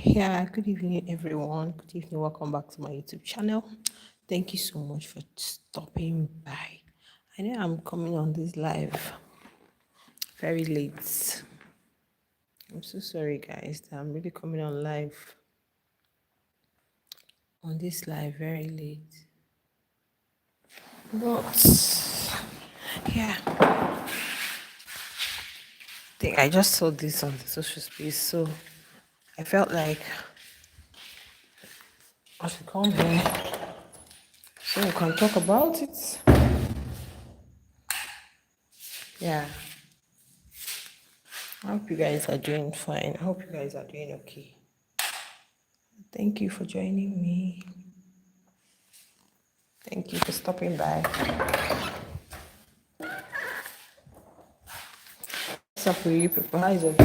Yeah, good evening, everyone. Good evening. Welcome back to my YouTube channel. Thank you so much for stopping by. I know I'm coming on this live very late. I'm so sorry, guys, that I'm really coming on this live very late. But yeah, I just saw this on the social space, so I felt like I should come here so we can talk about it. Yeah, I hope you guys are doing fine. I hope you guys are doing okay. Thank you for joining me. Thank you for stopping by. What's up with you people? How is it?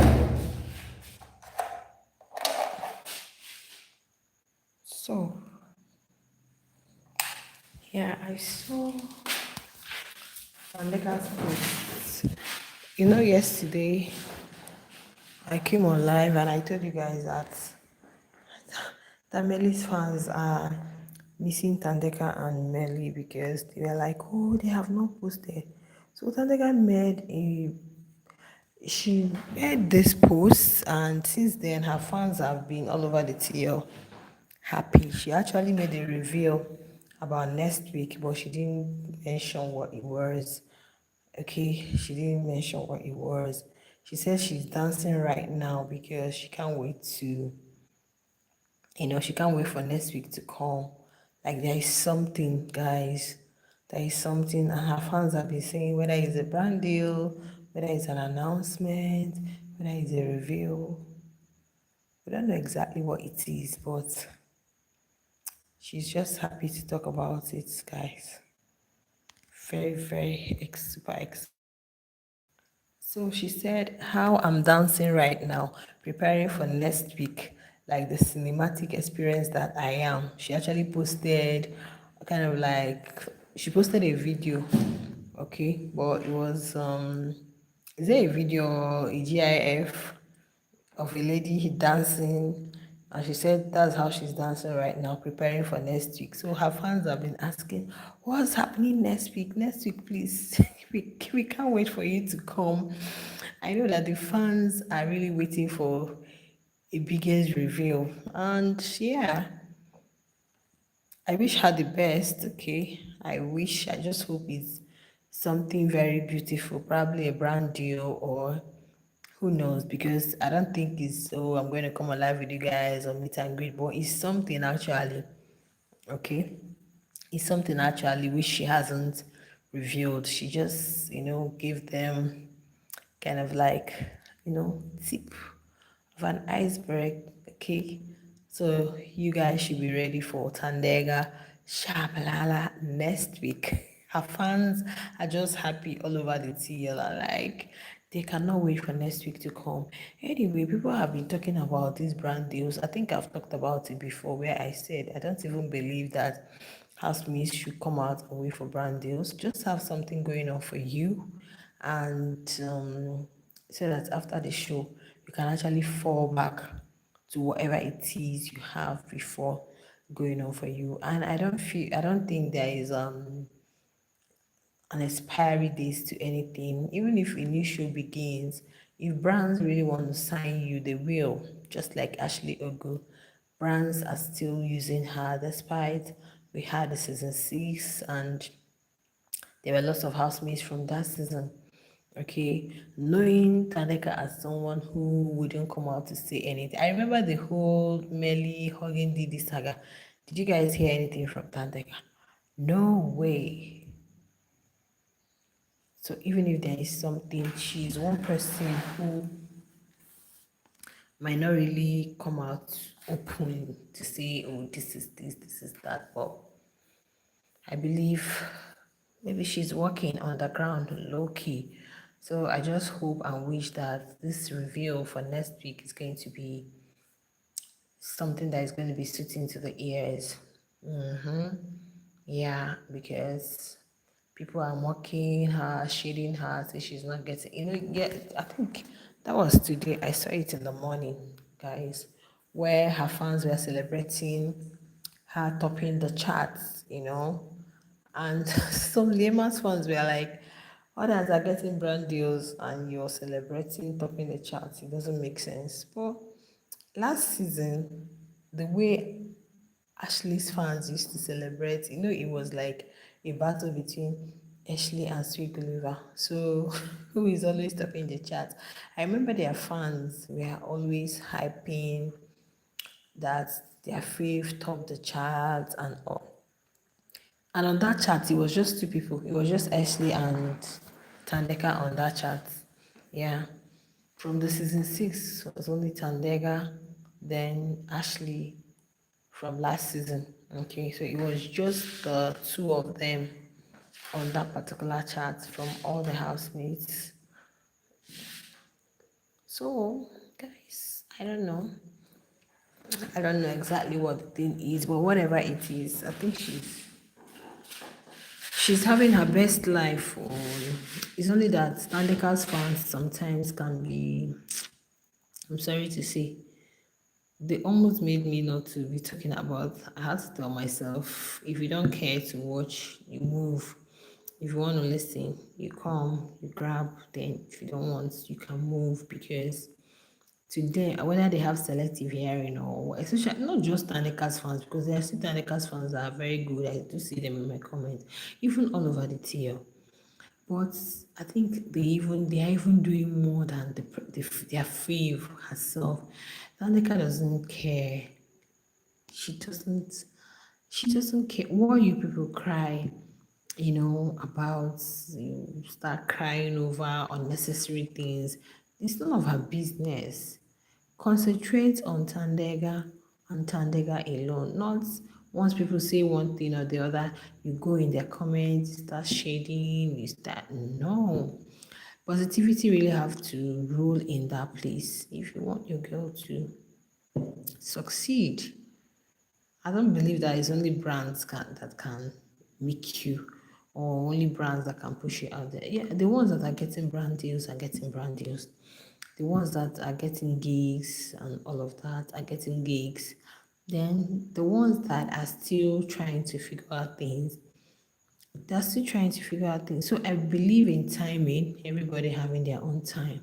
So, yeah, I saw Thandeka's post. Yesterday I came on live and I told you guys that Melly's fans are missing Tandeka and Melly because they were like, oh, they have not posted. So Tandeka she made this post, and since then her fans have been all over the TL happy. She actually made a reveal about next week, but she didn't mention what it was. Okay, she didn't mention what it was. She says she's dancing right now because she can't wait for next week to come. Like, there is something, guys. There is something, and her fans have been saying whether it's a brand deal, whether it's an announcement, whether it's a reveal. We don't know exactly what it is, but she's just happy to talk about it, guys. Very, very super excited. So she said, how I'm dancing right now, preparing for next week, like the cinematic experience that I am. She actually posted she posted a video, okay, but it was, is there a video or a GIF of a lady dancing, and she said that's how she's dancing right now, preparing for next week. So her fans have been asking, what's happening next week? Next week, please. we can't wait for you to come. I know that the fans are really waiting for a biggest reveal. And yeah, I wish her the best, okay? I just hope it's something very beautiful, probably a brand deal, or who knows, because I don't think it's, oh, I'm going to come alive with you guys or meet and greet, but it's something actually, okay? It's something actually which she hasn't revealed. She just, gave them kind of like, tip of an iceberg, okay? So you guys should be ready for Tandega Shabalala next week. Her fans are just happy all over the TL, and like they cannot wait for next week to come. Anyway, people have been talking about these brand deals. I think I've talked about it before, where I said I don't even believe that housemates should come out and wait for brand deals. Just have something going on for you, and so that after the show you can actually fall back to whatever it is you have before going on for you. And I don't think there is an expiry date to anything. Even if a new show begins, if brands really want to sign you, they will. Just like Ashley Ogu, brands are still using her despite we had the season 6 and there were lots of housemates from that season. Okay, knowing Tandeka as someone who wouldn't come out to say anything. I remember the whole Melly hugging Didi saga. Did you guys hear anything from Tandeka? No way. So even if there is something, she's one person who might not really come out open to say, oh, this is this, this is that. But I believe maybe she's working underground, low key. So I just hope and wish that this reveal for next week is going to be something that is going to be suiting to the ears. Yeah, because people are mocking her, shading her, say she's not getting, yeah, I think that was today. I saw it in the morning, guys. where her fans were celebrating her topping the charts, and some layman's fans were like, others are getting brand deals and you're celebrating topping the charts. It doesn't make sense. But last season, the way Ashley's fans used to celebrate, it was like a battle between Ashley and Sweet Glover. So, who is always topping the chart? I remember their fans were always hyping that their fave topped the chart and all. And on that chart, it was just two people. It was just Ashley and Tandeka on that chart. Yeah. From the season 6 was only Thandeka, then Ashley from last season. Okay, so it was just the two of them on that particular chart from all the housemates. So, guys, I don't know. I don't know exactly what the thing is, but whatever it is, I think she's having her best life. It's only that Tandeka's fans sometimes can be, I'm sorry to say, they almost made me not to be talking about. I had to tell myself, if you don't care to watch, you move. If you want to listen, you come, you grab. Then if you don't want, you can move, because today, whether they have selective hearing or especially not just Tandeka's fans, because there are still Tandeka's fans that are very good. I do see them in my comments, even all over the tier. But I think they are even doing more than their fave herself. Tandeka doesn't care. She doesn't she doesn't care what you people cry, about, start crying over unnecessary things. It's none of her business. Concentrate on Tandega and Tandega alone. Not once people say one thing or the other, you go in their comments, start shading, you start. No. Positivity really have to rule in that place if you want your girl to succeed. I don't believe that it's only brands that can make you, or only brands that can push you out there. Yeah, the ones that are getting brand deals are getting brand deals. The ones that are getting gigs and all of that are getting gigs. Then the ones that are still trying to figure out things, they're still trying to figure out things. So I believe in timing, everybody having their own time.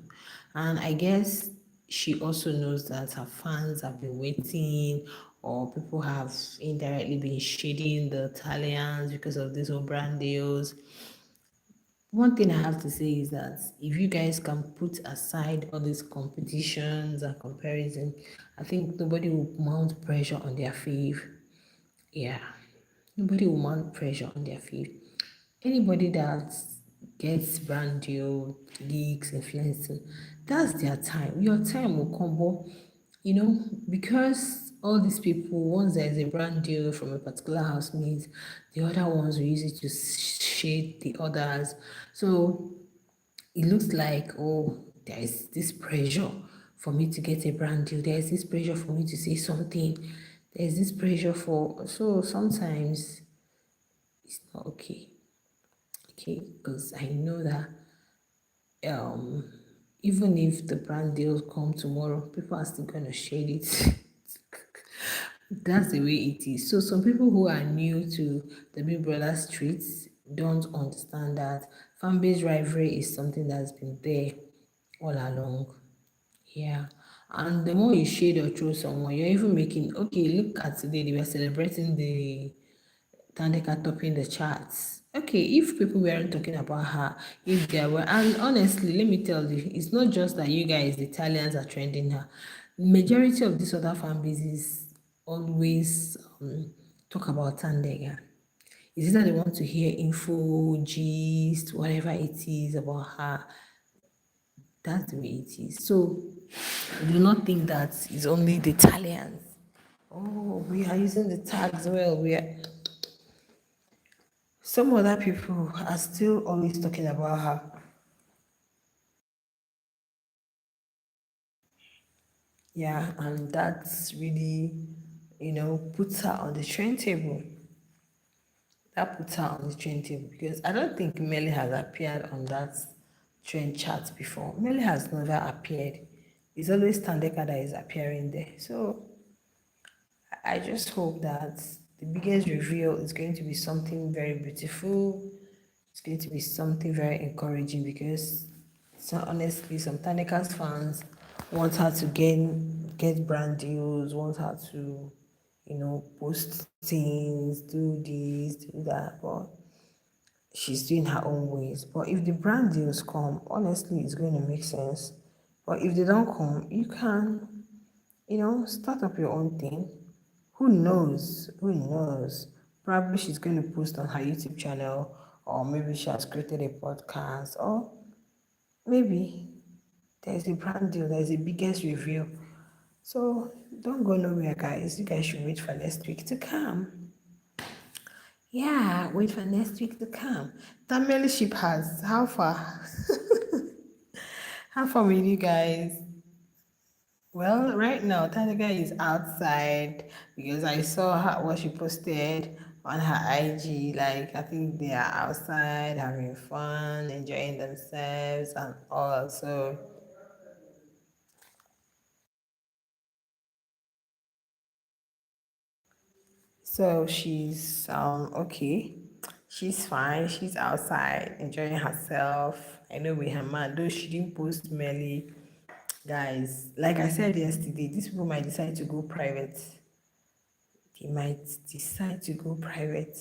And I guess she also knows that her fans have been waiting, or people have indirectly been shading the Italians because of these whole brand deals. One thing I have to say is that if you guys can put aside all these competitions and comparison, I think nobody will mount pressure on their fave. Yeah, nobody will mount pressure on their fave. Anybody that gets brand deal, gigs, influencing, that's their time. Your time will come, but because all these people, once there is a brand deal from a particular housemate, the other ones will use it to shade the others. So it looks like, oh, there is this pressure for me to get a brand deal. There is this pressure for me to say something. There is this pressure for, so sometimes it's not okay. Okay, because I know that um even if the brand deals come tomorrow, people are still gonna shade it. That's the way it is. So some people who are new to the Big Brother streets don't understand that fan base rivalry is something that's been there all along. Yeah. And the more you shade or throw someone, you're even making, okay, look at today, they were celebrating the Tandeka topping the charts. Okay, if people weren't talking about her, if there were, and honestly, let me tell you, it's not just that you guys, the Italians, are trending her. Majority of these other fan bases always talk about Tandeka. Is it that they want to hear info, gist, whatever it is about her? That's the way it is. So do not think that it's only the Italians. Oh, we are using the tags well. We are, some other people are still always talking about her. Yeah, and that's really, puts her on the trend table. That puts her on the trend table because I don't think Melly has appeared on that trend chart before. Melly has never appeared. It's always Tandeka that is appearing there. So I just hope that the biggest reveal is going to be something very beautiful. It's going to be something very encouraging because, so honestly, some Tandeka's fans want her to get brand deals, want her to, post things, do this, do that, but she's doing her own ways. But if the brand deals come, honestly, it's going to make sense. But if they don't come, you can, start up your own thing. Who knows? Who knows? Probably she's going to post on her YouTube channel, or maybe she has created a podcast, or maybe there's a brand deal, there's a biggest review. So don't go nowhere, guys. You guys should wait for next week to come. Yeah, wait for next week to come. That membership has how far? How far with you guys? Well, right now, Tandeka is outside because I saw her what she posted on her IG. Like, I think they are outside having fun, enjoying themselves, and all. So she's okay. She's fine. She's outside enjoying herself. I know with her man, though she didn't post merely. Guys, like I said yesterday, these people might decide to go private. They might decide to go private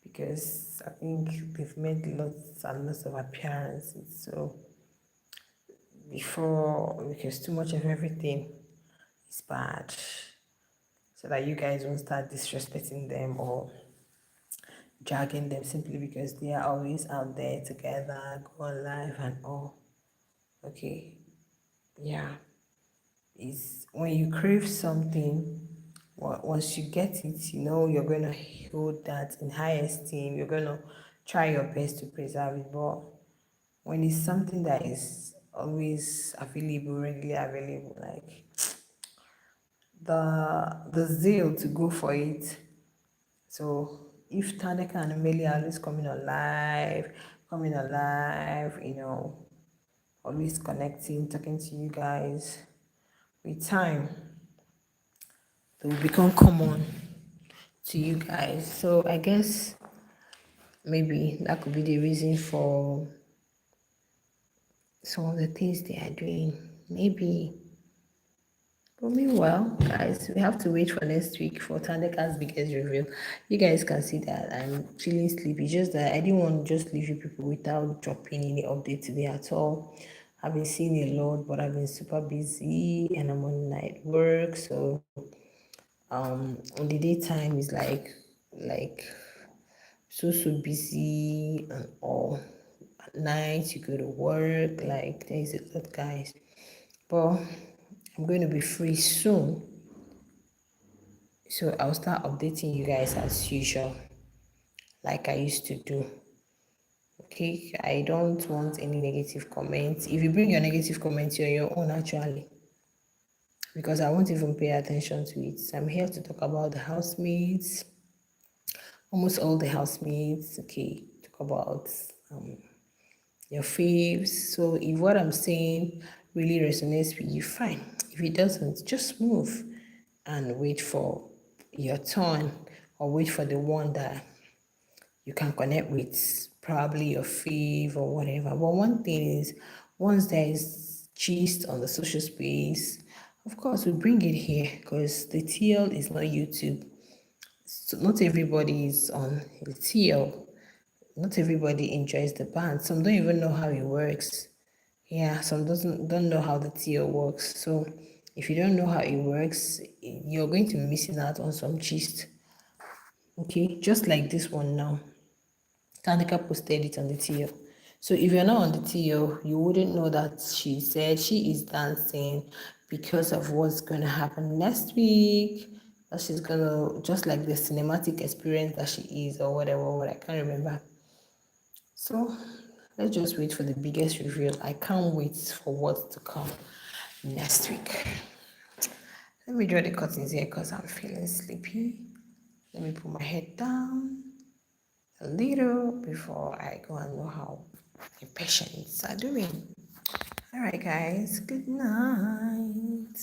because I think they've made lots and lots of appearances. So because too much of everything is bad, so that you guys won't start disrespecting them or dragging them simply because they are always out there together, go on live and all. Okay, yeah. Is when you crave something, once you get it, you're going to hold that in high esteem. You're going to try your best to preserve it. But when it's something that is always available, readily available, like the zeal to go for it. So if Tandeka and Amelia are always coming alive, always connecting, talking to you guys, with time, they will become common to you guys. So I guess maybe that could be the reason for some of the things they are doing. Maybe. But meanwhile, guys, we have to wait for next week for Tandeka's biggest reveal. You guys can see that I'm feeling sleepy. Just that I didn't want to just leave you people without dropping any update today at all. I've been seeing a lot, but I've been super busy and I'm on night work. So on the daytime is like so busy and all. At night you go to work, like there's a lot, guys. But I'm going to be free soon, so I'll start updating you guys as usual, like I used to do. Okay, I don't want any negative comments. If you bring your negative comments, you're your own actually, because I won't even pay attention to it. I'm here to talk about the housemates, almost all the housemates. Okay, talk about your faves. So if what I'm saying really resonates with you, fine. If it doesn't, just move and wait for your turn, or wait for the one that you can connect with, probably your fave or whatever. But one thing is, once there is gist on the social space, of course we bring it here because the TL is not YouTube. So not everybody is on the TL. Not everybody enjoys the band. Some don't even know how it works. Yeah, some don't know how the TL works. So if you don't know how it works, you're going to be missing out on some gist. Okay, just like this one now. Tandeka posted it on the TL. So if you're not on the TL, you wouldn't know that she said she is dancing because of what's going to happen next week. That she's going to, just like the cinematic experience that she is, or whatever, what I can't remember. So let's just wait for the biggest reveal. I can't wait for what's to come next week. Let me draw the curtains here because I'm feeling sleepy. Let me put my head down a little before I go and know how the patients are doing. All right, guys. Good night.